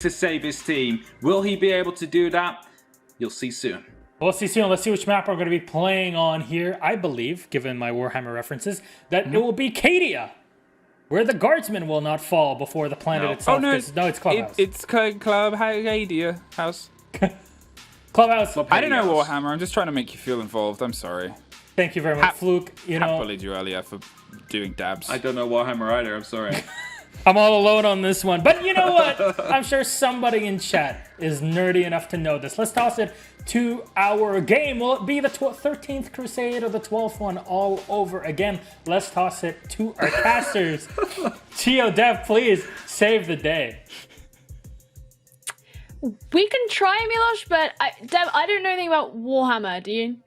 to save his team. Will he be able to do that? You'll see soon. We'll see soon. Let's see which map we're going to be playing on here. I believe, given my Warhammer references, that it will be Cadia, where the guardsmen will not fall before the planet itself. Oh no, it's Clubhouse. It's Club Hadia House. Clubhouse. I don't know Warhammer. I'm just trying to make you feel involved. I'm sorry. Thank you very much, Fluke. I bullied you earlier for doing dabs. I don't know Warhammer either. I'm sorry. I'm all alone on this one. But you know what? I'm sure somebody in chat is nerdy enough to know this. Let's toss it to our game. Will it be the 13th Crusade or the 12th one all over again? Let's toss it to our casters. Geo Dev, please save the day. We can try, Milosh, but Dev, I don't know anything about Warhammer. Do you?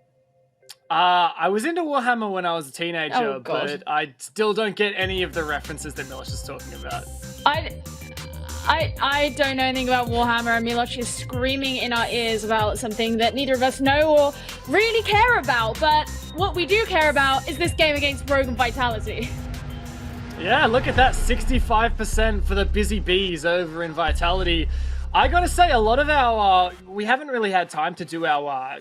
I was into Warhammer when I was a teenager, Oh, God. but I still don't get any of the references that Milosh is talking about. I don't know anything about Warhammer, and Milosh is screaming in our ears about something that neither of us know or really care about. But what we do care about is this game against Rogue and Vitality. Yeah, look at that, 65% for the Busy Bees over in Vitality. I gotta say, a lot of our, we haven't really had time to do our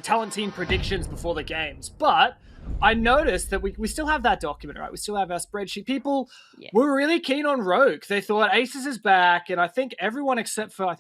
talent team predictions before the games, but I noticed that we still have that document, right? We still have our spreadsheet. People were really keen on Rogue. They thought Aces is back, and I think everyone except for,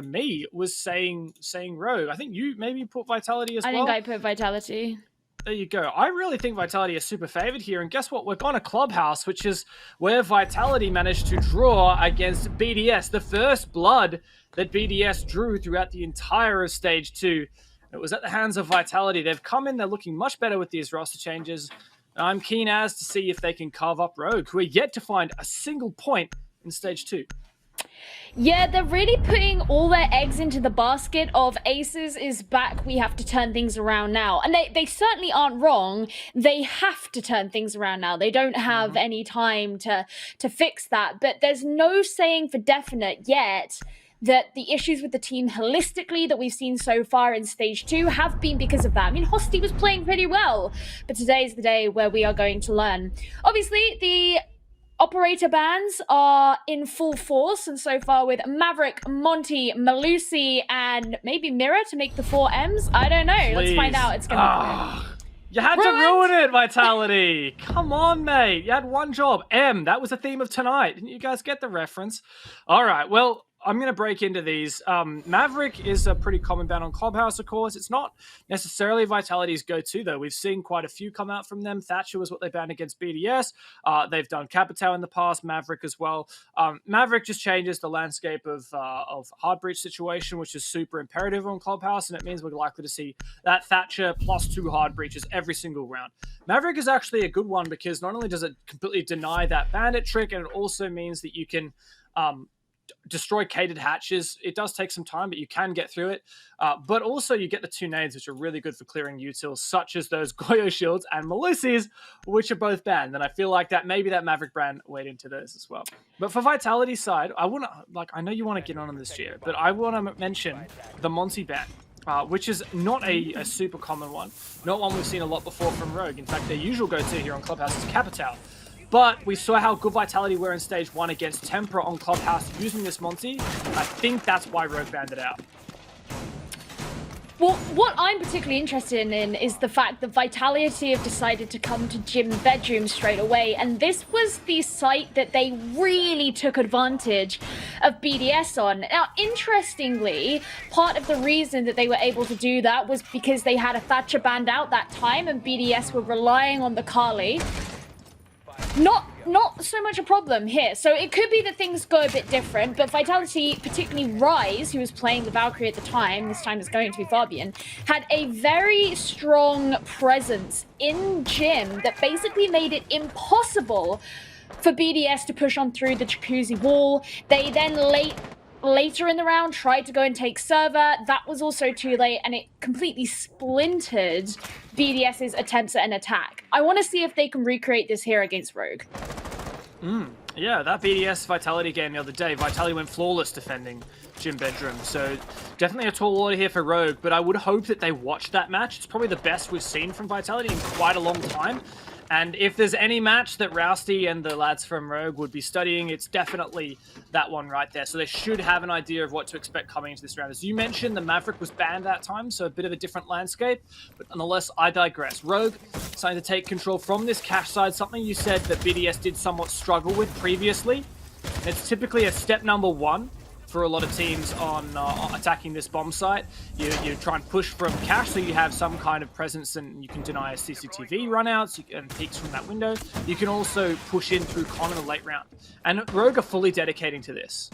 me was saying Rogue. I think you maybe put Vitality as well. I think I put Vitality. There you go. I really think Vitality is super favored here, and guess what? We're on a Clubhouse, which is where Vitality managed to draw against BDS, the first blood that BDS drew throughout the entire of Stage 2. It was at the hands of Vitality. They've come in, they're looking much better with these roster changes. I'm keen as to see if they can carve up Rogue, who are yet to find a single point in Stage 2. Yeah, they're really putting all their eggs into the basket of Aces is back, we have to turn things around now. And they certainly aren't wrong. They have to turn things around now. They don't have any time to fix that. But there's no saying for definite yet that the issues with the team holistically that we've seen so far in Stage 2 have been because of that. I mean, Hosty was playing pretty well, but today's the day where we are going to learn. Obviously, the operator bans are in full force, and so far with Maverick, Monty, Malusi, and maybe Mirror to make the 4 M's. I don't know. Please. Let's find out. It's gonna happen. You had to ruin it, Vitality. Come on, mate. You had one job. M, that was the theme of tonight. Didn't you guys get the reference? All right, well, I'm going to break into these. Maverick is a pretty common ban on Clubhouse, of course. It's not necessarily Vitality's go-to, though. We've seen quite a few come out from them. Thatcher was what they banned against BDS. They've done Capitao in the past, Maverick as well. Maverick just changes the landscape of hard breach situation, which is super imperative on Clubhouse, and it means we're likely to see that Thatcher plus 2 hard breaches every single round. Maverick is actually a good one because not only does it completely deny that bandit trick, and it also means that you can destroy catered hatches. It does take some time, but you can get through it. But also you get the 2 nades, which are really good for clearing utils, such as those Goyo shields and Malusis, which are both banned. And I feel like that maybe that Maverick brand weighed into those as well. But for Vitality's side, I know you want to get on this year, but I want to mention the Monty ban. Which is not a super common one. Not one we've seen a lot before from Rogue. In fact, their usual go-to here on Clubhouse is Capitao. But we saw how good Vitality were in Stage 1 against Tempera on Clubhouse using this Monty. I think that's why Rogue banned it out. Well, what I'm particularly interested in is the fact that Vitality have decided to come to Gym Bedroom straight away, and this was the site that they really took advantage of BDS on. Now, interestingly, part of the reason that they were able to do that was because they had a Thatcher banned out that time, and BDS were relying on the Kali. Not so much a problem here. So it could be that things go a bit different, but Vitality, particularly Rise, who was playing the Valkyrie at the time, this time is going to be Fabian, had a very strong presence in Gym that basically made it impossible for BDS to push on through the Jacuzzi wall. They then later in the round tried to go and take server. That was also too late, and it completely splintered BDS's attempts at an attack. I want to see if they can recreate this here against Rogue. Yeah, that BDS Vitality game the other day, Vitality went flawless defending Gym Bedroom, so definitely a tall order here for Rogue, but I would hope that they watch that match. It's probably the best we've seen from Vitality in quite a long time. And if there's any match that Rousty and the lads from Rogue would be studying, it's definitely that one right there. So they should have an idea of what to expect coming into this round. As you mentioned, the Maverick was banned that time, so a bit of a different landscape. But nonetheless, I digress. Rogue starting to take control from this cache side, something you said that BDS did somewhat struggle with previously. It's typically a step number one for a lot of teams on attacking this bomb site. You try and push from cache so you have some kind of presence and you can deny CCTV runouts and peeks from that window. You can also push in through con in the late round. And Rogue are fully dedicating to this.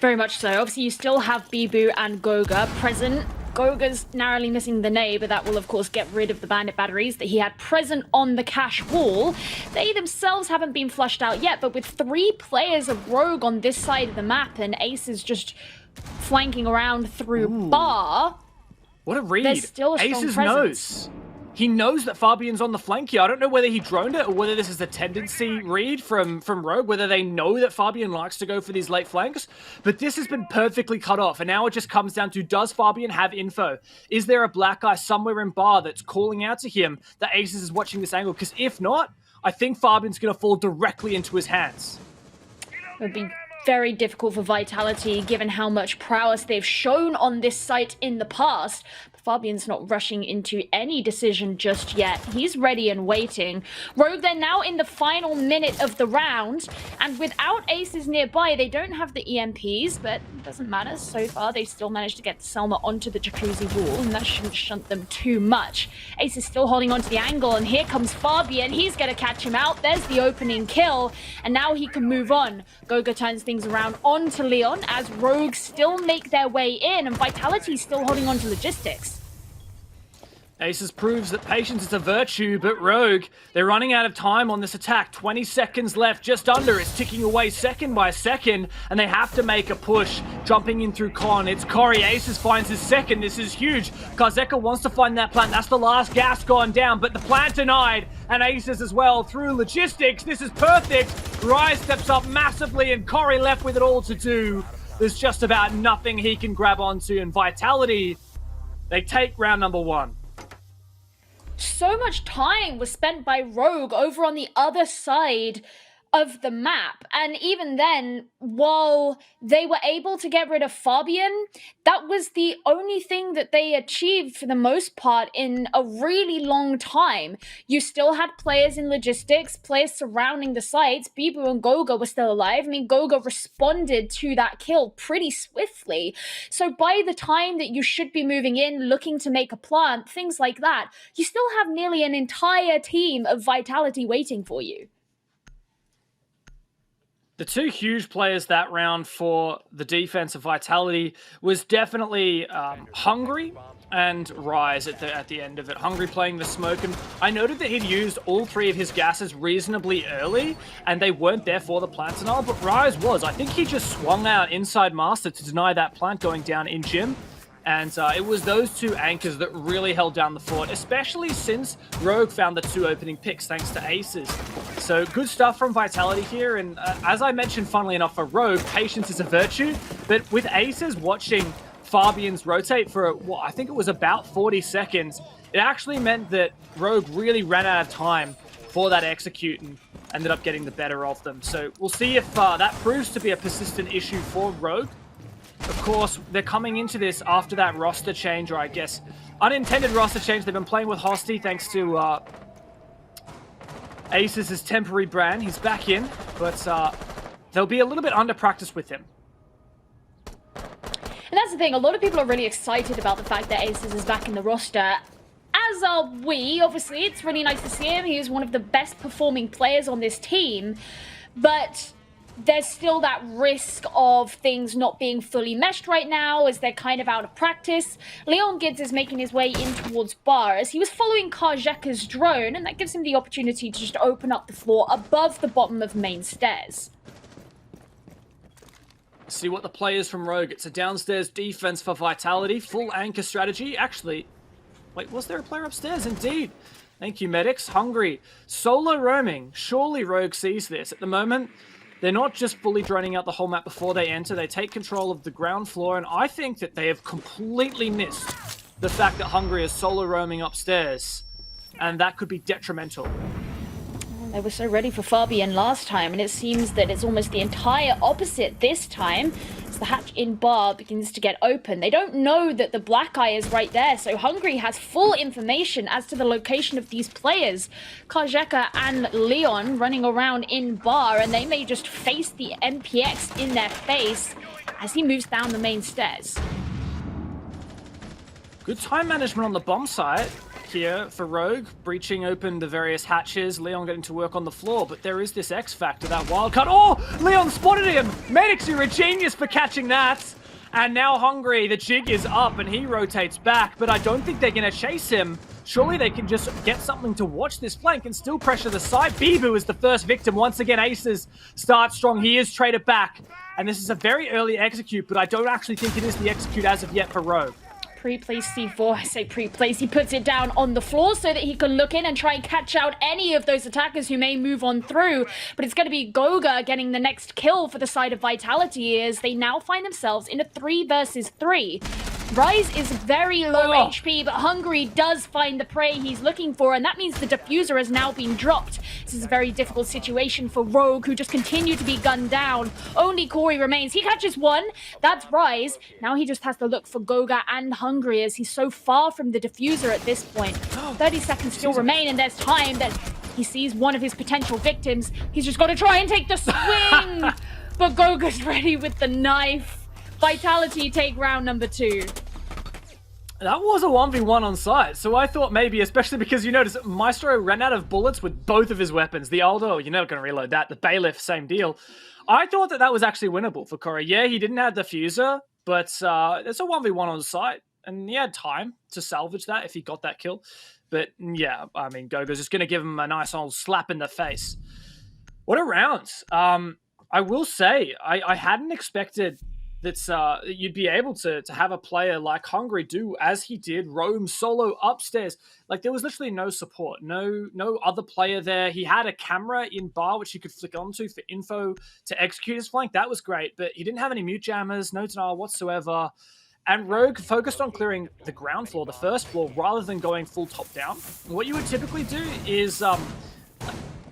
Very much so. Obviously, you still have Bibu and Goga present. Goga's narrowly missing the nade, but that will, of course, get rid of the bandit batteries that he had present on the cache wall. They themselves haven't been flushed out yet, but with 3 players of Rogue on this side of the map and Aces just flanking around through bar, what a read. there's still a strong Aces presence. knows. He knows that Fabian's on the flank here. I don't know whether he droned it or whether this is a tendency read from Rogue, whether they know that Fabian likes to go for these late flanks. But this has been perfectly cut off. And now it just comes down to, does Fabian have info? Is there a black guy somewhere in bar that's calling out to him that Aces is watching this angle? Because if not, I think Fabian's going to fall directly into his hands. It would be very difficult for Vitality, given how much prowess they've shown on this site in the past. Fabian's not rushing into any decision just yet. He's ready and waiting. Rogue, they're now in the final minute of the round, and without Aces nearby, they don't have the EMPs, but it doesn't matter. So far, they still managed to get Selma onto the jacuzzi wall, and that shouldn't shunt them too much. Ace is still holding onto the angle, and here comes Fabian. He's going to catch him out. There's the opening kill, and now he can move on. Goga turns things around onto Leon, as Rogue still make their way in, and Vitality still holding on to logistics. Aces proves that patience is a virtue, but Rogue, they're running out of time on this attack. 20 seconds left, just under. It's ticking away second by second, and they have to make a push. Jumping in through con, it's Corey. Aces finds his second. This is huge. Karzeka wants to find that plant. That's the last gas gone down, but the plant denied, and Aces as well through logistics. This is perfect. Rise steps up massively, and Corey left with it all to do. There's just about nothing he can grab onto, and Vitality, they take round number 1. So much time was spent by Rogue over on the other side of the map, and even then, while they were able to get rid of Fabian, that was the only thing that they achieved for the most part in a really long time. You still had players in logistics, players surrounding the sites. Bibu and Goga were still alive. I mean, Goga responded to that kill pretty swiftly. So by the time that you should be moving in, looking to make a plant, things like that, you still have nearly an entire team of Vitality waiting for you. The 2 huge players that round for the defense of Vitality was definitely Hungry and Rise at the end of it. Hungry playing the smoke, and I noted that he'd used all 3 of his gases reasonably early, and they weren't there for the plant denial, but Rise was. I think he just swung out inside Master to deny that plant going down in Gym. And it was those 2 anchors that really held down the fort, especially since Rogue found the 2 opening picks thanks to Aces. So good stuff from Vitality here. And as I mentioned, funnily enough, for Rogue, patience is a virtue. But with Aces watching Fabian's rotate for, well, I think it was about 40 seconds, it actually meant that Rogue really ran out of time for that execute and ended up getting the better of them. So we'll see if that proves to be a persistent issue for Rogue. Of course, they're coming into this after that roster change, or I guess unintended roster change. They've been playing with Hosty thanks to Aces' temporary brand. He's back in, but they'll be a little bit under practice with him. And that's the thing, a lot of people are really excited about the fact that Aces is back in the roster. As are we, obviously. It's really nice to see him. He is one of the best performing players on this team, but there's still that risk of things not being fully meshed right now as they're kind of out of practice. Leon Gids is making his way in towards bar as he was following Karzeka's drone, and that gives him the opportunity to just open up the floor above the bottom of main stairs. See what the players from Rogue. It's a downstairs defense for Vitality. Full anchor strategy. Actually, wait, was there a player upstairs? Indeed. Thank you, medics. Hungry. Solo roaming. Surely Rogue sees this. At the moment, they're not just fully droning out the whole map before they enter. They take control of the ground floor, and I think that they have completely missed the fact that Hungry is solo roaming upstairs, and that could be detrimental. They were so ready for Fabian last time, and it seems that it's almost the entire opposite this time. As the hatch in bar begins to get open, they don't know that the black eye is right there, so Hungry has full information as to the location of these players. Kajeka and Leon running around in bar, and they may just face the MPX in their face as he moves down the main stairs. Good time management on the bomb site here for Rogue, breaching open the various hatches, Leon getting to work on the floor, but there is this X factor, that wild cut. Oh, Leon spotted him! Medics, you're a genius for catching that! And now Hungry, the jig is up and he rotates back, but I don't think they're gonna chase him. Surely they can just get something to watch this flank and still pressure the side. Bibu is the first victim. Once again, Aces start strong. He is traded back. And this is a very early execute, but I don't actually think it is the execute as of yet for Rogue. Pre-place C4, I say pre-place, he puts it down on the floor so that he can look in and try and catch out any of those attackers who may move on through. But it's going to be Goga getting the next kill for the side of Vitality as they now find themselves in a 3 versus 3. Rise is very low HP, but Hungry does find the prey he's looking for, and that means the diffuser has now been dropped. This is a very difficult situation for Rogue, who just continue to be gunned down. Only Corey remains. He catches one. That's Rise. Now he just has to look for Goga and Hungry as he's so far from the diffuser at this point. 30 seconds still remain, and there's time that he sees one of his potential victims. He's just got to try and take the swing, but Goga's ready with the knife. Vitality take round number 2. That was a 1v1 on site, so I thought maybe, especially because you notice Maestro ran out of bullets with both of his weapons. The Aldo, you're never going to reload that. The Bailiff, same deal. I thought that was actually winnable for Corey. Yeah, he didn't have the fuser, but it's a 1v1 on site, and he had time to salvage that if he got that kill. But yeah, I mean, Goga's just going to give him a nice old slap in the face. What a round. I will say, I hadn't expected that you'd be able to have a player like Hungry do as he did, roam solo upstairs. Like, there was literally no support, no other player there. He had a camera in bar which he could flick onto for info to execute his flank. That was great, but he didn't have any mute jammers, no denial whatsoever. And Rogue focused on clearing the ground floor, the first floor, rather than going full top down. What you would typically do is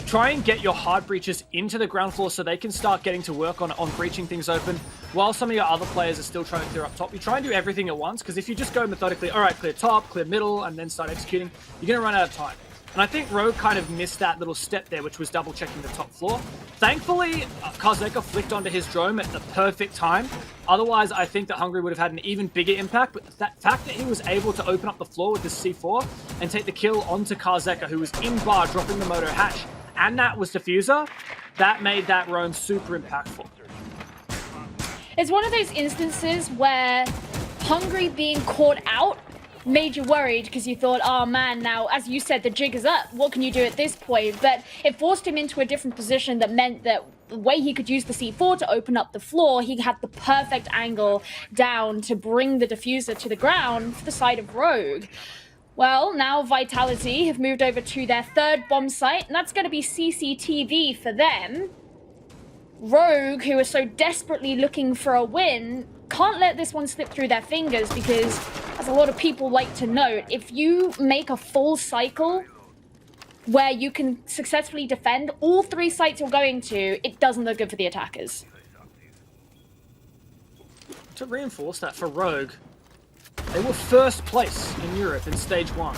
try and get your hard breaches into the ground floor so they can start getting to work on breaching things open while some of your other players are still trying to clear up top. You try and do everything at once, because if you just go methodically, all right, clear top, clear middle, and then start executing, you're going to run out of time. And I think Rogue kind of missed that little step there, which was double checking the top floor. Thankfully, Karzeka flicked onto his drone at the perfect time. Otherwise, I think that Hungry would have had an even bigger impact. But that fact that he was able to open up the floor with his C4 and take the kill onto Karzeka, who was in bar dropping the moto hatch, and that was diffuser, that made that roam super impactful. It's one of those instances where Hungry being caught out made you worried because you thought, oh man, now, as you said, the jig is up. What can you do at this point? But it forced him into a different position that meant that the way he could use the C4 to open up the floor, he had the perfect angle down to bring the diffuser to the ground for the side of Rogue. Well, now Vitality have moved over to their third bomb site, and that's going to be CCTV for them. Rogue, who are so desperately looking for a win, can't let this one slip through their fingers because, as a lot of people like to note, if you make a full cycle where you can successfully defend all 3 sites you're going to, it doesn't look good for the attackers. To reinforce that for Rogue, they were first place in Europe in Stage 1.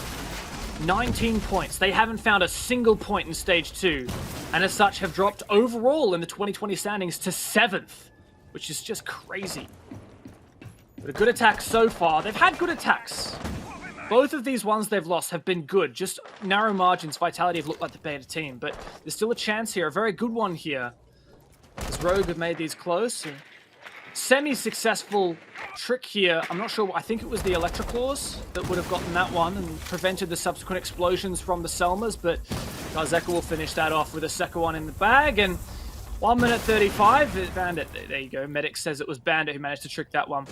19 points. They haven't found a single point in Stage 2, and as such have dropped overall in the 2020 standings to 7th, which is just crazy. But a good attack so far. They've had good attacks. Both of these ones they've lost have been good, just narrow margins. Vitality have looked like the better team, but there's still a chance here, a very good one here. As Rogue have made these close. Semi-successful trick here. I'm not sure. I think it was the Electroclaws that would have gotten that one and prevented the subsequent explosions from the Selmas, but Karzeka will finish that off with a second one in the bag. And 1 minute 35. Bandit. There you go. Medic says it was Bandit who managed to trick that one.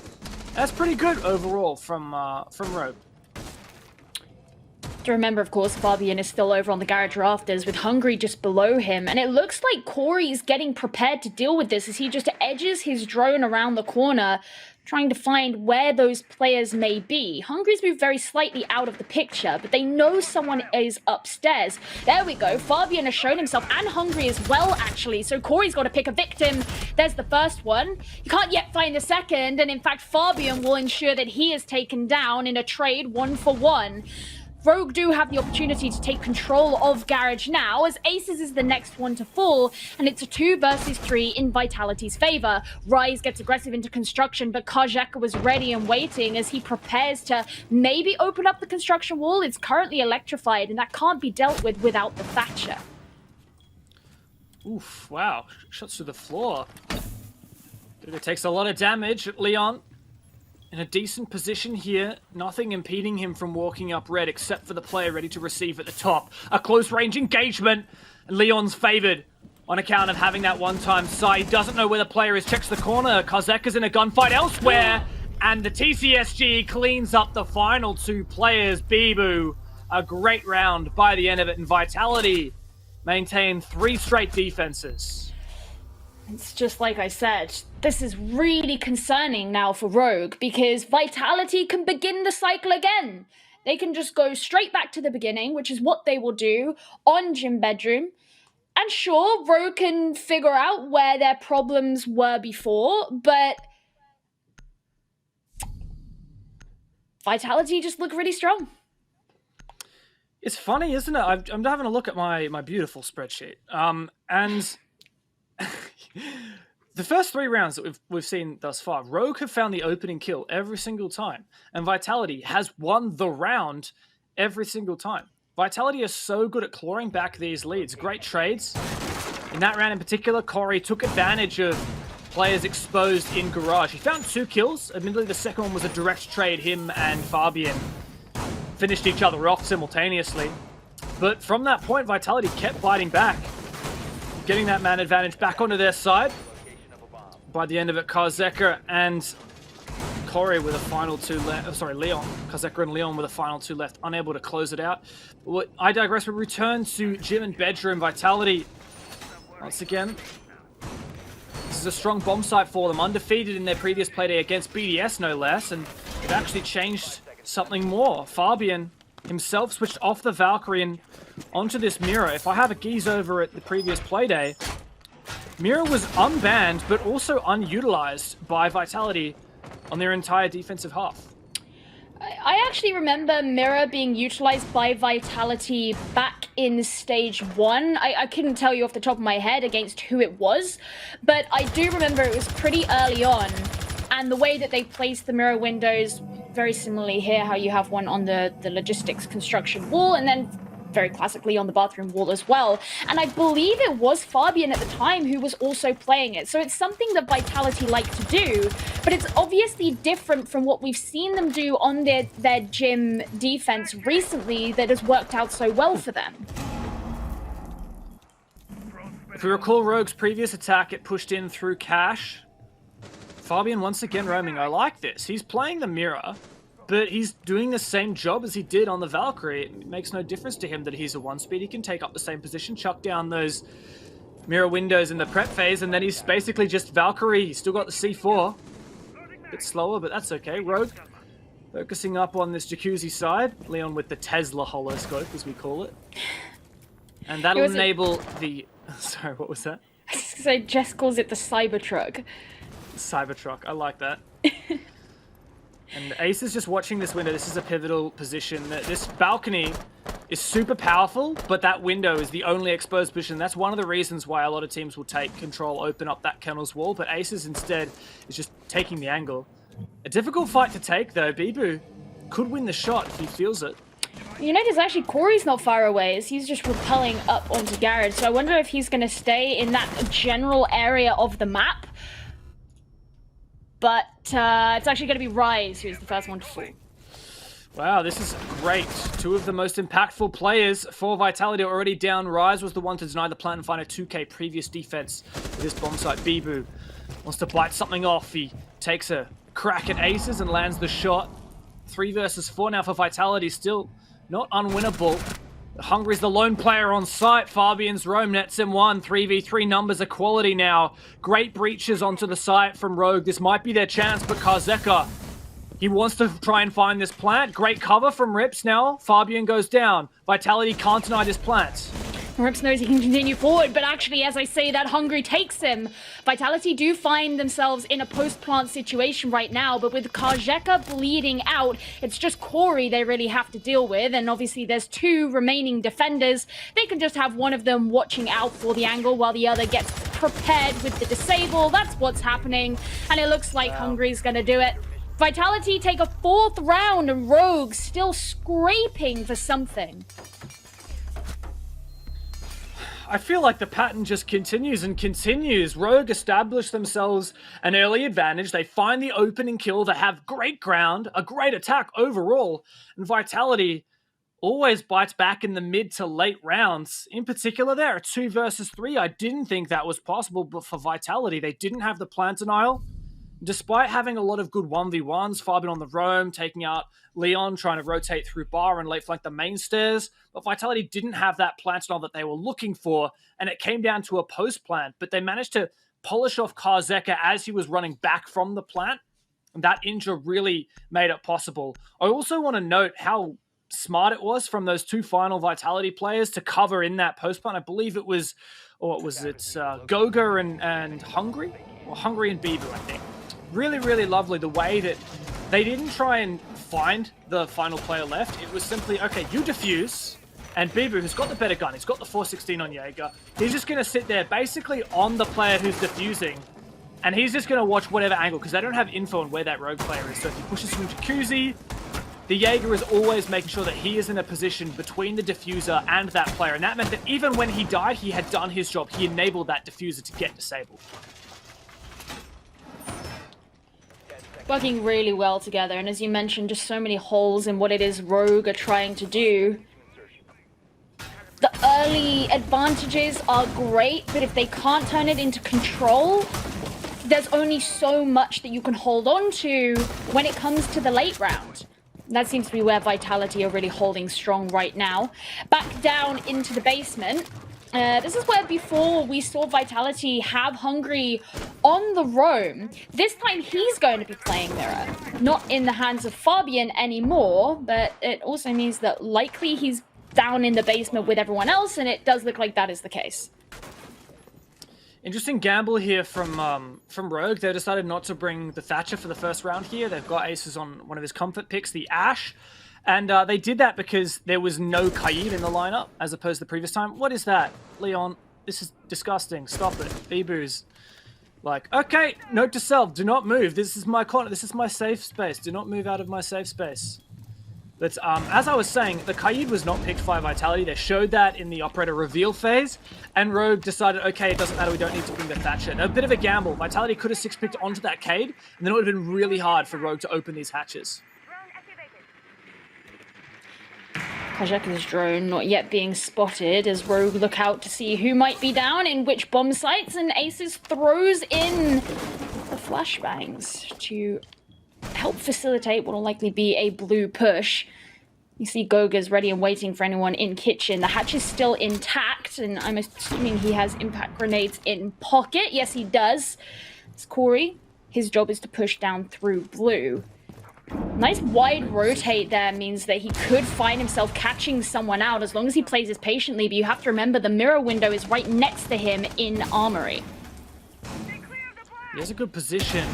That's pretty good overall from Rogue. To remember, of course, Fabian is still over on the garage rafters with Hungry just below him, and it looks like Corey's getting prepared to deal with this as he just edges his drone around the corner, trying to find where those players may be. Hungry's moved very slightly out of the picture, but they know someone is upstairs. There we go. Fabian has shown himself, and Hungry as well, actually. So Corey's got to pick a victim. There's the first one. You can't yet find the second, and in fact, Fabian will ensure that he is taken down in a trade 1-for-1. Rogue do have the opportunity to take control of Garage now, as Aces is the next one to fall, and it's a 2 versus 3 in Vitality's favor. Rise gets aggressive into construction, but Kajeka was ready and waiting as he prepares to maybe open up the construction wall. It's currently electrified, and that can't be dealt with without the Thatcher. Oof, wow. Shots to the floor. It takes a lot of damage. Leon in a decent position here. Nothing impeding him from walking up red except for the player ready to receive at the top. A close-range engagement. And Leon's favored on account of having that one-time sight. He doesn't know where the player is. Checks the corner. Kazeka's in a gunfight elsewhere. And the TCSG cleans up the final 2 players. Bibu, a great round by the end of it. And Vitality maintain 3 straight defenses. It's just like I said, this is really concerning now for Rogue because Vitality can begin the cycle again. They can just go straight back to the beginning, which is what they will do on Gym Bedroom. And sure, Rogue can figure out where their problems were before, but Vitality just look really strong. It's funny, isn't it? I'm having a look at my beautiful spreadsheet. And the first 3 rounds that we've seen thus far, Rogue have found the opening kill every single time, and Vitality has won the round every single time. Vitality is so good at clawing back these leads. Great trades. In that round in particular, Corey took advantage of players exposed in garage. He found 2 kills. Admittedly, the second one was a direct trade. Him and Fabian finished each other off simultaneously. But from that point, Vitality kept fighting back, getting that man advantage back onto their side. By the end of it, Kazeka and Corey with a final 2 left. Oh, sorry, Leon. Kazeka and Leon with a final 2 left, unable to close it out. Well, I digress. We return to Gym and Bedroom. Vitality, once again, this is a strong bomb site for them. Undefeated in their previous playday against BDS, no less, and they've actually changed something more. Fabian himself switched off the Valkyrie and onto this Mirror. If I have a geese over at the previous playday, Mirror was unbanned, but also unutilized by Vitality on their entire defensive half. I actually remember Mirror being utilized by Vitality back in stage 1. I couldn't tell you off the top of my head against who it was, but I do remember it was pretty early on, and the way that they placed the Mirror windows, very similarly here, how you have one on the logistics construction wall, and then very classically on the bathroom wall as well. And I believe it was Fabian at the time who was also playing it. So it's something that Vitality like to do, but it's obviously different from what we've seen them do on their gym defense recently that has worked out so well for them. If we recall Rogue's previous attack, it pushed in through Cash. Fabian once again roaming. I like this. He's playing the Mirror, but he's doing the same job as he did on the Valkyrie. It makes no difference to him that he's a 1-speed. He can take up the same position, chuck down those Mirror windows in the prep phase, and then he's basically just Valkyrie. He's still got the C4. A bit slower, but that's okay. Rogue focusing up on this Jacuzzi side. Leon with the Tesla holoscope, as we call it. And that'll enable the... Sorry, what was that? I was gonna say, Jess calls it the Cybertruck. Cybertruck, I like that. And Ace is just watching this window. This is a pivotal position. This balcony is super powerful, but that window is the only exposed position. That's one of the reasons why a lot of teams will take control, open up that kennel's wall, but Aces instead is just taking the angle. A difficult fight to take, though. Bibu could win the shot if he feels it. You notice actually Corey's not far away as he's just rappelling up onto Garrett, so I wonder if he's going to stay in that general area of the map. But it's actually going to be Rise who's the first one to fall. Wow, this is great. 2 of the most impactful players for Vitality are already down. Rise was the one to deny the plant and find a 2k previous defense with this bomb site. Bibu wants to bite something off. He takes a crack at Aces and lands the shot. 3 versus 4 now for Vitality. Still not unwinnable. Hungry's the lone player on site. Fabian's roam nets him one. 3v3 numbers equality now. Great breaches onto the site from Rogue. This might be their chance, but Karzeka, he wants to try and find this plant. Great cover from Rips now. Fabian goes down. Vitality can't deny this plant. Rips knows he can continue forward, but actually, as I say that, Hungry takes him. Vitality do find themselves in a post-plant situation right now, but with Karzeka bleeding out, it's just Corey they really have to deal with, and obviously there's two remaining defenders. They can just have one of them watching out for the angle while the other gets prepared with the disable. That's what's happening, and it looks like Hungry's gonna do it. Vitality take a 4th round, and Rogue still scraping for something. I feel like the pattern just continues and continues. Rogue establish themselves an early advantage. They find the opening kill. They have great ground, a great attack overall. And Vitality always bites back in the mid to late rounds. In particular there, a 2 versus 3. I didn't think that was possible, but for Vitality, they didn't have the plant denial. Despite having a lot of good 1v1s, Fabian on the roam, taking out Leon, trying to rotate through bar and late flank the main stairs, but Vitality didn't have that plant denial that they were looking for, and it came down to a post plant, but they managed to polish off Karzeka as he was running back from the plant, and that injure really made it possible. I also want to note how smart it was from those two final Vitality players to cover in that post plant. I believe it was, or what was it, Goga and Hungry? Or Hungry and Bibu, I think. Really, really lovely the way that they didn't try and find the final player left. It was simply, okay, you defuse, and Bibu, who's got the better gun, he's got the 416 on Jaeger, he's just going to sit there basically on the player who's defusing, and he's just going to watch whatever angle, because they don't have info on where that rogue player is. So if he pushes through Jacuzzi, the Jaeger is always making sure that he is in a position between the diffuser and that player, and that meant that even when he died, he had done his job. He enabled that diffuser to get disabled. Working really well together, and as you mentioned, just so many holes in what it is Rogue are trying to do. The early advantages are great, but if they can't turn it into control, there's only so much that you can hold on to when it comes to the late round. That seems to be where Vitality are really holding strong right now. Back down into the basement. This is where before we saw Vitality have Hungry on the roam. This time he's going to be playing Mirror. Not in the hands of Fabian anymore, but it also means that likely he's down in the basement with everyone else, and it does look like that is the case. Interesting gamble here from Rogue. They decided not to bring the Thatcher for the first round here. They've got aces on one of his comfort picks, the Ash. And they did that because there was no Kaid in the lineup, as opposed to the previous time. What is that? Leon, this is disgusting. Stop it. Bibu's like, okay, note to self, do not move. This is my corner. This is my safe space. Do not move out of my safe space. But as I was saying, the Kaid was not picked by Vitality. They showed that in the operator reveal phase. And Rogue decided, okay, it doesn't matter. We don't need to bring the Thatcher. A bit of a gamble. Vitality could have 6-picked onto that Kaid, and then it would have been really hard for Rogue to open these hatches. Karzeka's drone not yet being spotted as Rogue look out to see who might be down in which bomb sites, and Aces throws in the flashbangs to help facilitate what will likely be a blue push. You see Goga's ready and waiting for anyone in kitchen. The hatch is still intact, and I'm assuming he has impact grenades in pocket. Yes, he does. It's Corey. His job is to push down through blue. Nice wide rotate there means that he could find himself catching someone out as long as he plays this patiently, but you have to remember the mirror window is right next to him in Armory. He has a good position.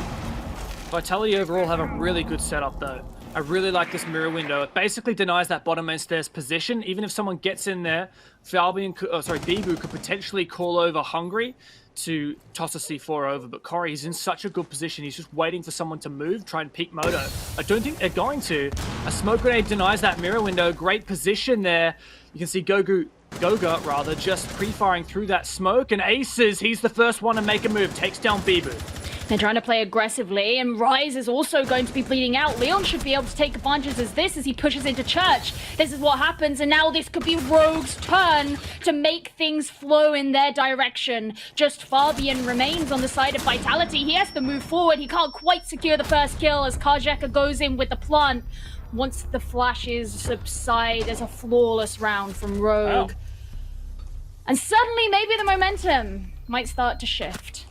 Vitality overall have a really good setup though. I really like this mirror window. It basically denies that bottom main stairs position. Even if someone gets in there, Bibu could potentially call over Hungry to toss a C4 over, but Corey, he's in such a good position. He's just waiting for someone to move, try and peek Moto. I don't think they're going to. A smoke grenade denies that mirror window. Great position there. You can see Goga just pre-firing through that smoke, and Aces, he's the first one to make a move, takes down Bibu. They're trying to play aggressively, and Rise is also going to be bleeding out. Leon should be able to take advantage of this as he pushes into Church. This is what happens, and now this could be Rogue's turn to make things flow in their direction. Just Fabian remains on the side of Vitality. He has to move forward. He can't quite secure the first kill as Kajeka goes in with the plant. Once the flashes subside, there's a flawless round from Rogue. Wow. And suddenly, maybe the momentum might start to shift.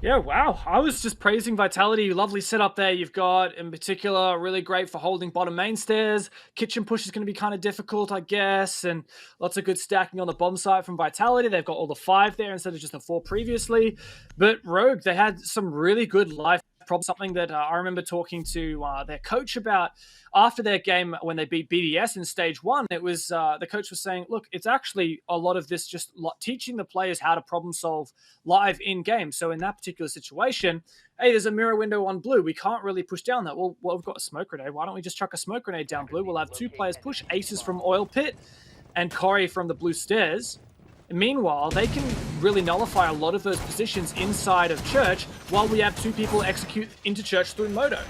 Yeah, wow. I was just praising Vitality. Lovely setup there you've got. In particular, really great for holding bottom main stairs. Kitchen push is going to be kind of difficult, I guess. And lots of good stacking on the bomb site from Vitality. They've got all the 5 there instead of just the 4 previously. But Rogue, they had some really good life problems. Something that I remember talking to their coach about after their game when they beat BDS in stage 1. It was the coach was saying, look, it's actually a lot of this just teaching the players how to problem solve live in game. So in that particular situation, hey, there's a mirror window on blue. We can't really push down that. Well, we've got a smoke grenade. Why don't we just chuck a smoke grenade down blue? We'll have 2 players push, Aces from Oil Pit and Corey from the blue stairs. Meanwhile, they can really nullify a lot of those positions inside of Church while we have 2 people execute into Church through Moto.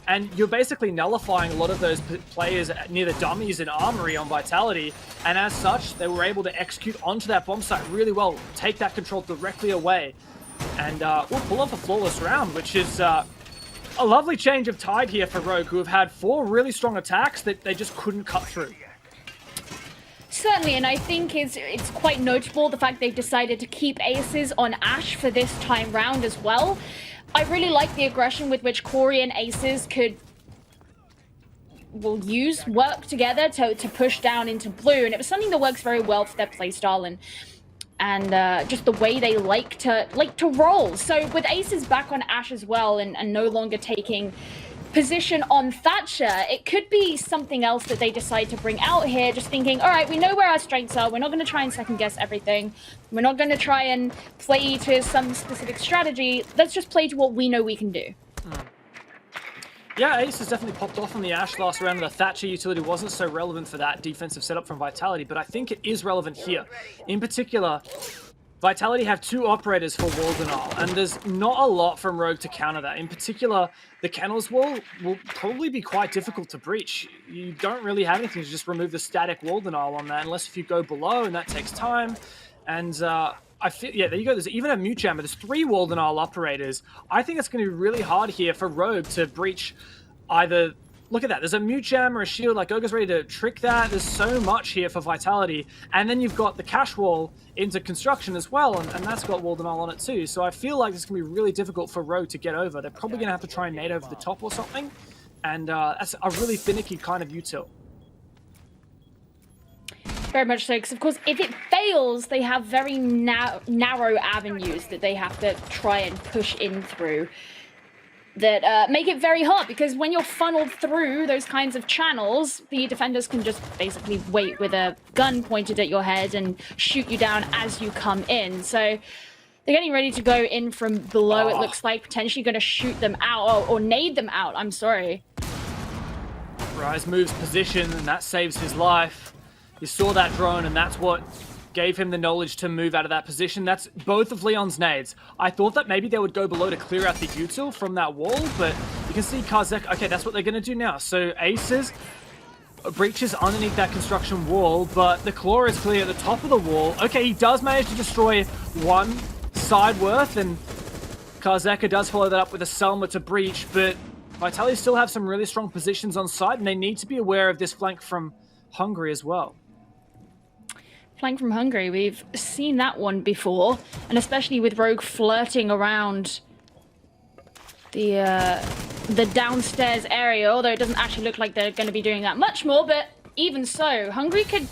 And you're basically nullifying a lot of those players near the dummies and Armory on Vitality. And as such, they were able to execute onto that bomb site really well, take that control directly away. And we'll pull off a flawless round, which is a lovely change of tide here for Rogue, who have had 4 really strong attacks that they just couldn't cut through. Certainly, and I think it's quite notable the fact they've decided to keep Aces on Ashe for this time round as well. I really like the aggression with which Corey and Aces could work together to push down into blue, and it was something that works very well for their playstyle and just the way they like to roll. So with Aces back on Ashe as well and no longer taking position on Thatcher, it could be something else that they decide to bring out here, just thinking, all right, we know where our strengths are. We're not going to try and second guess everything. We're not going to try and play to some specific strategy. Let's just play to what we know we can do. Yeah, Ace has definitely popped off on the Ashe last round, and the Thatcher utility wasn't so relevant for that defensive setup from Vitality, but I think it is relevant here. In particular, Vitality have 2 operators for wall denial, and there's not a lot from Rogue to counter that. In particular, the Kennels wall will probably be quite difficult to breach. You don't really have anything to just remove the static wall denial on that, unless if you go below, and that takes time. And I feel, yeah, there you go. There's even a mute jammer. There's 3 wall denial operators. I think it's going to be really hard here for Rogue to breach either. Look at that. There's a mute jam or a shield. Like, Goga's ready to trick that. There's so much here for Vitality. And then you've got the cash wall into construction as well, and that's got wall denial on it too. So I feel like it's going to be really difficult for Rogue to get over. They're probably going to have to try and nade over the top or something. And that's a really finicky kind of util. Very much so, because of course, if it fails, they have very narrow avenues that they have to try and push in through. That make it very hard, because when you're funneled through those kinds of channels, the defenders can just basically wait with a gun pointed at your head and shoot you down as you come in. So they're getting ready to go in from below, it looks like, potentially going to shoot them out, or nade them out, I'm sorry. Rise moves position, and that saves his life. He saw that drone, and that's what gave him the knowledge to move out of that position. That's both of Leon's nades. I thought that maybe they would go below to clear out the util from that wall, but you can see Kazek. Okay, that's what they're going to do now. So Aces breaches underneath that construction wall, but the claw is clear at the top of the wall. Okay, he does manage to destroy 1 side worth, and Kazeka does follow that up with a Selma to breach, but Vitality still have some really strong positions on site, and they need to be aware of this flank from Hungary as well. Flank from Hungary, we've seen that one before, and especially with Rogue flirting around the downstairs area, although it doesn't actually look like they're going to be doing that much more, but even so, Hungary could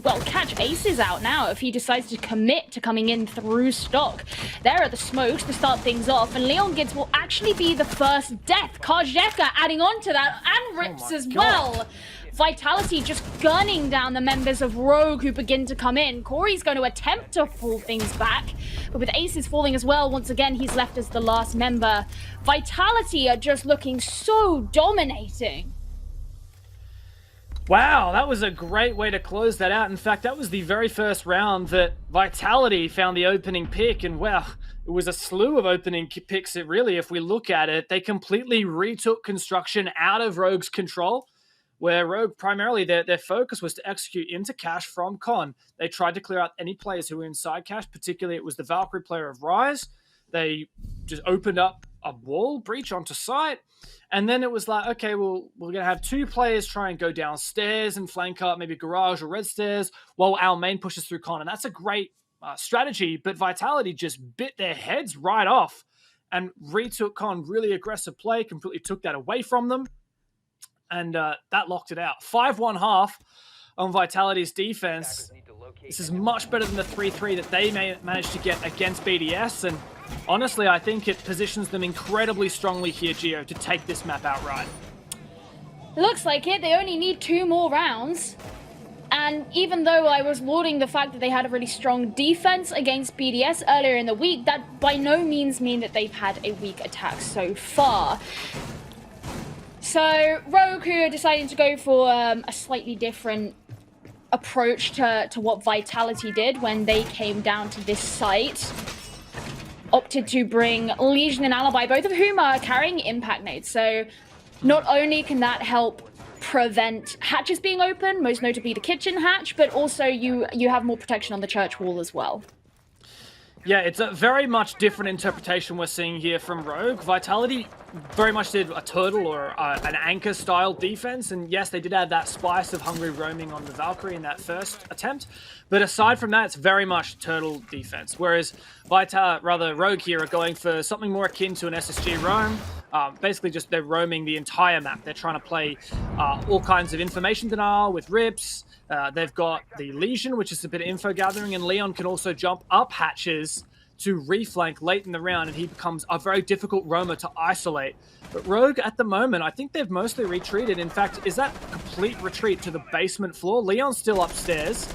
well catch Aces out now if he decides to commit to coming in through stock. There are the smokes to start things off, and Leon Gids will actually be the first death. Kajeka adding on to that, and Rips as well. Vitality just gunning down the members of Rogue who begin to come in. Corey's going to attempt to pull things back, but with Aces falling as well, once again, he's left as the last member. Vitality are just looking so dominating. Wow, that was a great way to close that out. In fact, that was the very first round that Vitality found the opening pick, and wow, it was a slew of opening picks. It really, if we look at it, they completely retook construction out of Rogue's control, where Rogue primarily their focus was to execute into cash from Con. They tried to clear out any players who were inside cash, particularly it was the Valkyrie player of Rise. They just opened up a wall breach onto site. And then it was like, okay, well, we're going to have two players try and go downstairs and flank up maybe garage or red stairs while our main pushes through con. And that's a great strategy, but Vitality just bit their heads right off and retook con. Really aggressive play, completely took that away from them. And that locked it out. 5-1 half on Vitality's defense. This is much better than the 3-3 that they managed to get against BDS. And honestly, I think it positions them incredibly strongly here, Gio, to take this map outright. Looks like it. They only need 2 more rounds. And even though I was lauding the fact that they had a really strong defense against BDS earlier in the week, that by no means mean that they've had a weak attack so far. So Rogue, who are deciding to go for a slightly different approach to what Vitality did when they came down to this site, opted to bring Legion and Alibi, both of whom are carrying impact nades. So not only can that help prevent hatches being open, most notably the kitchen hatch, but also you have more protection on the church wall as well. Yeah, it's a very much different interpretation we're seeing here from Rogue. Vitality very much did a turtle or an anchor style defense, and yes, they did have that spice of hungry roaming on the Valkyrie in that first attempt, but aside from that, it's very much turtle defense. Whereas Rogue here are going for something more akin to an SSG roam. Basically, just they're roaming the entire map. They're trying to play all kinds of information denial with rips. They've got the Legion, which is a bit of info gathering, and Leon can also jump up hatches to reflank late in the round, and he becomes a very difficult roamer to isolate. But Rogue, at the moment, I think they've mostly retreated. In fact, is that complete retreat to the basement floor? Leon's still upstairs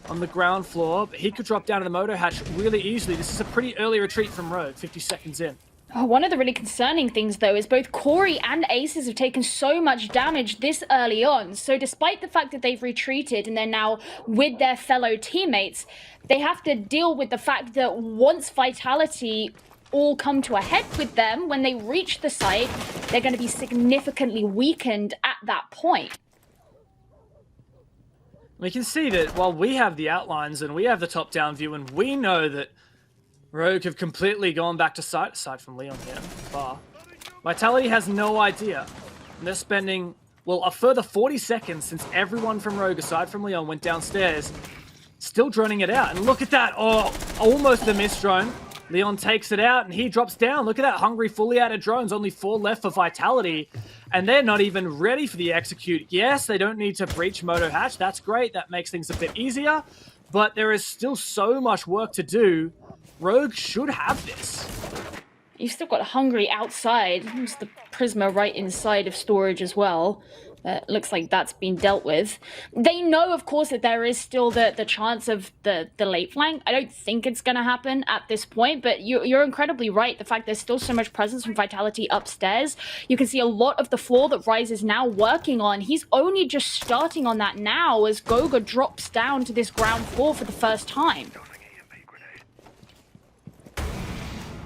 on the ground floor, but he could drop down to the motor hatch really easily. This is a pretty early retreat from Rogue, 50 seconds in. Oh, one of the really concerning things, though, is both Corey and Aces have taken so much damage this early on. So despite the fact that they've retreated and they're now with their fellow teammates, they have to deal with the fact that once Vitality all come to a head with them, when they reach the site, they're going to be significantly weakened at that point. We can see that while we have the outlines and we have the top-down view, and we know that Rogue have completely gone back to site, aside from Leon here, far. Vitality has no idea. And they're spending, well, a further 40 seconds since everyone from Rogue, aside from Leon, went downstairs, still droning it out. And look at that, oh, almost a missed drone. Leon takes it out and he drops down. Look at that, hungry, fully out of drones, only 4 left for Vitality. And they're not even ready for the execute. Yes, they don't need to breach Moto Hatch, that's great, that makes things a bit easier. But there is still so much work to do. Rogue should have this. You've still got Hungry outside. There's the Prisma right inside of storage as well. Looks like that's been dealt with. They know, of course, that there is still the chance of the late flank. I don't think it's going to happen at this point, but you're incredibly right. The fact there's still so much presence from Vitality upstairs. You can see a lot of the floor that Rise is now working on. He's only just starting on that now as Goga drops down to this ground floor for the first time.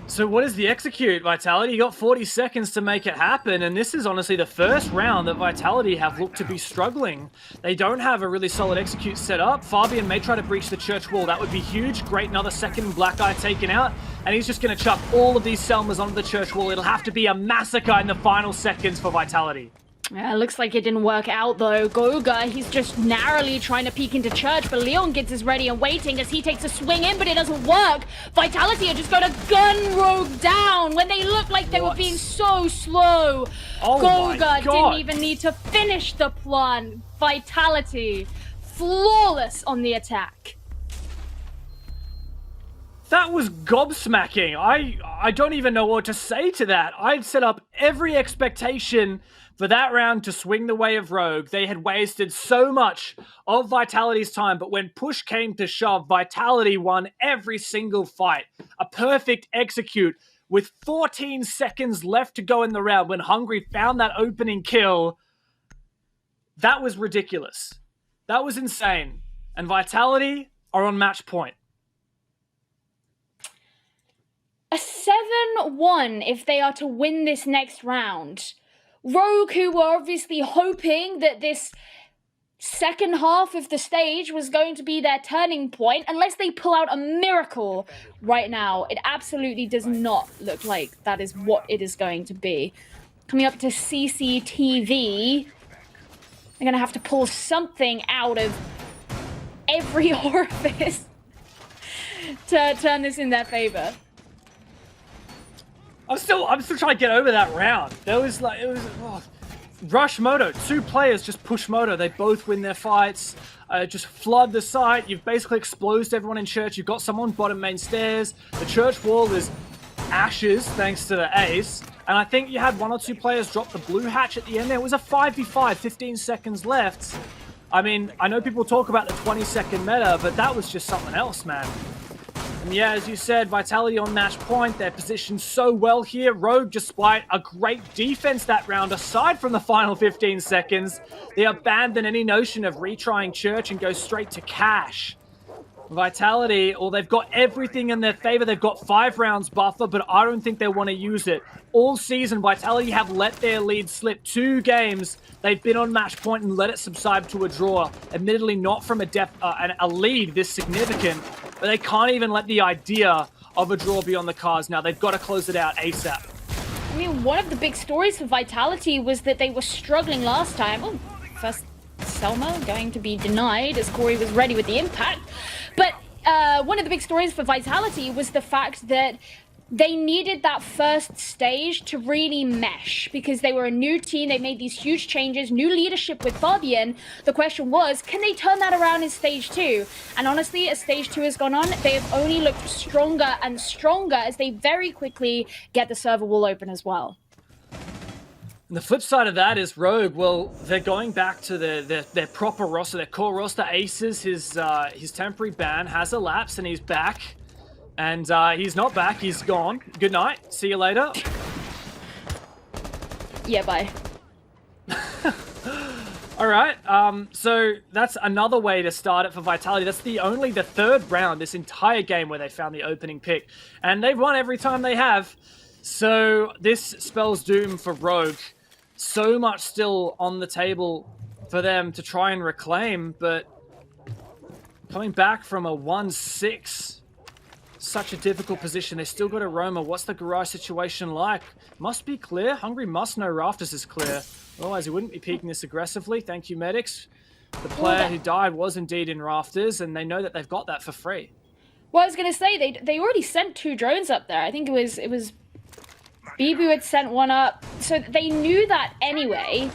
So what is the execute, Vitality? You got 40 seconds to make it happen, and this is honestly the first round that Vitality have looked to be struggling. They don't have a really solid execute set up. Fabian may try to breach the church wall. That would be huge. Great, another second Black Eye taken out, and he's just going to chuck all of these Selmas onto the church wall. It'll have to be a massacre in the final seconds for Vitality. Yeah, looks like it didn't work out though. Goga, he's just narrowly trying to peek into church, but Leon gets his ready and waiting as he takes a swing in, but it doesn't work. Vitality are just going to gun Rogue down when they look like they were being so slow. Oh Goga didn't even need to finish the plan. Vitality, flawless on the attack. That was gobsmacking. I don't even know what to say to that. I'd set up every expectation for that round to swing the way of Rogue. They had wasted so much of Vitality's time, but when push came to shove, Vitality won every single fight. A perfect execute with 14 seconds left to go in the round when Hungry found that opening kill. that was ridiculous. That was insane. And Vitality are on match point. A 7-1 if they are to win this next round. Rogue, who were obviously hoping that this second half of the stage was going to be their turning point, unless they pull out a miracle right now, it absolutely does not look like that is what it is going to be. Coming up to CCTV, they're going to have to pull something out of every orifice to turn this in their favor. I'm still trying to get over that round. Rush Moto, 2 players just push Moto. They both win their fights. Just flood the site. You've basically exposed everyone in church. You've got someone bottom main stairs. The church wall is ashes thanks to the ace. And I think you had 1 or 2 players drop the blue hatch at the end there. It was a 5v5, 15 seconds left. I mean, I know people talk about the 20-second meta, but that was just something else, man. And yeah, as you said, Vitality on match point. They're positioned so well here. Rogue, despite a great defense that round, aside from the final 15 seconds, they abandon any notion of retrying Church and go straight to cash. Vitality, they've got everything in their favor. They've got 5 rounds buffer, but I don't think they want to use it. All season, Vitality have let their lead slip 2 games. They've been on match point and let it subside to a draw. Admittedly, not from a lead this significant, but they can't even let the idea of a draw be on the cards now. They've got to close it out ASAP. I mean, one of the big stories for Vitality was that they were struggling last time. Oh, first Selma going to be denied as Corey was ready with the impact. But one of the big stories for Vitality was the fact that they needed that first stage to really mesh because they were a new team. They made these huge changes, new leadership with Fabian. The question was, can they turn that around in stage 2? And honestly, as stage 2 has gone on, they have only looked stronger and stronger as they very quickly get the server wall open as well. And the flip side of that is Rogue, they're going back to their proper roster, their core roster. Aces, his temporary ban has elapsed and he's back. And he's not back, he's gone. Good night, see you later. Yeah, bye. All right, so that's another way to start it for Vitality. That's the 3rd round this entire game where they found the opening pick. And they've won every time they have. So this spells doom for Rogue. So much still on the table for them to try and reclaim, but coming back from a 1-6, such a difficult position. They still got a Roma. What's the garage situation like? Must be clear. Hungry must know Rafters is clear. Otherwise, he wouldn't be peeking this aggressively. Thank you, medics. The player who died was indeed in Rafters, and they know that they've got that for free. Well, I was going to say, they already sent 2 drones up there. I think it was Bibu had sent one up. So they knew that anyway,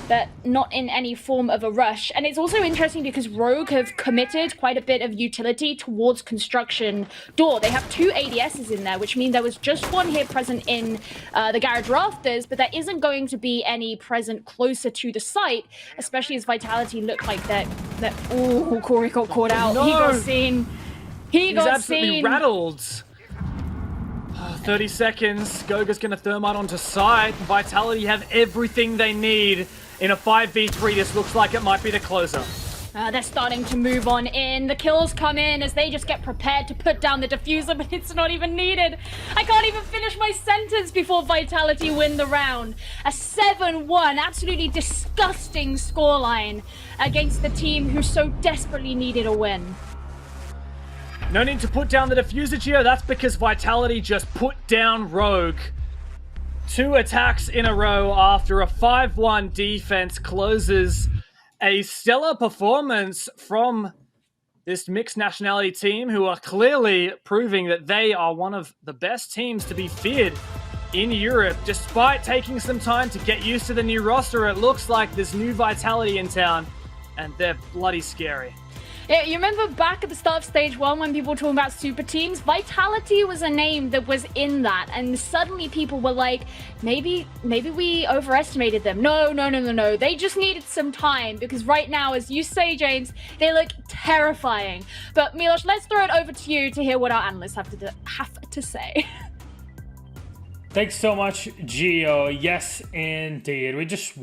but not in any form of a rush. And it's also interesting because Rogue have committed quite a bit of utility towards construction door. They have 2 ADSs in there, which means there was just 1 here present in the garage rafters, but there isn't going to be any present closer to the site, especially as Vitality looked like that. Oh, Corey got caught out. No. He got seen. He's absolutely rattled. 30 seconds. Goga's going to thermite onto site. Vitality have everything they need in a 5v3. This looks like it might be the closer. They're starting to move on in. The kills come in as they just get prepared to put down the diffuser, but it's not even needed. I can't even finish my sentence before Vitality win the round. A 7-1, absolutely disgusting scoreline against the team who so desperately needed a win. No need to put down the diffuser, Gio. That's because Vitality just put down Rogue. 2 attacks in a row after a 5-1 defense closes a stellar performance from this mixed nationality team who are clearly proving that they are one of the best teams to be feared in Europe. Despite taking some time to get used to the new roster, it looks like there's new Vitality in town, and they're bloody scary. Yeah, you remember back at the start of stage 1 when people were talking about super teams? Vitality was a name that was in that, and suddenly people were like, maybe we overestimated them. No. They just needed some time, because right now, as you say, James, they look terrifying. But Milos, let's throw it over to you to hear what our analysts have to say. Thanks so much, Gio. Yes, indeed. We just